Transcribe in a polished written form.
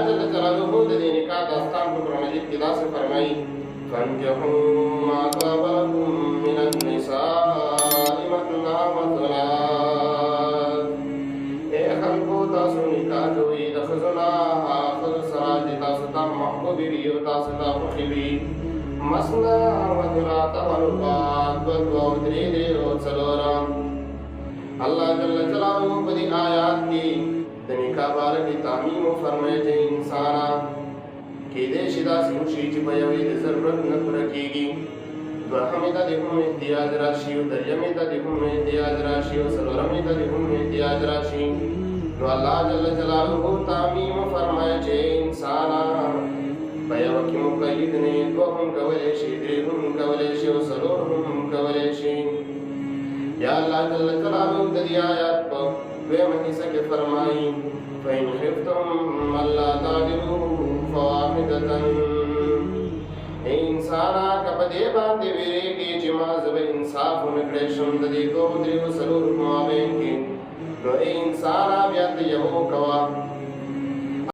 جل جلاله د دې نکاح داستان په قرآن مجید کې داسې فرمایي فانكحوا ما طاب لكم من النساء مثنى وثلاث اے خلقو تاسو نکاح کوئ د ښځو نه ښځو سره چې تاسو ته محبوبې وي او تاسو ته خوښې وي مثنى وثلاث ورباع دوه او درې او څلور الله جل جلاله په دې آیات کې د نکاح باره کې تعمیم فرمایي چې انسان کېدای شي داسې وشي چې په یوې د ضرورت نه پوره کېږي دوهمې ته د هم احتیاج راشي او دریمې ته د هم احتیاج راشي او څلورمې ته د هم احتیاج راشي نو الله جل جلاله تعمیم فرمایي چې انسان په یوه کې مقید نه دوه هم کولی شي درې هم کولی شي او څلور هم کولی شي یا الله جل جلاله د دې آیات په دویمه حصه کې فرمایي فإن خفتم ألا تعدلوا فواحدة انسانا که په دې باندې ویریږي چې ما زه به انصاف ونه کړی شم د دې دوو درېو څلورو په مابین کې نو انسانا بیا ته یو کوه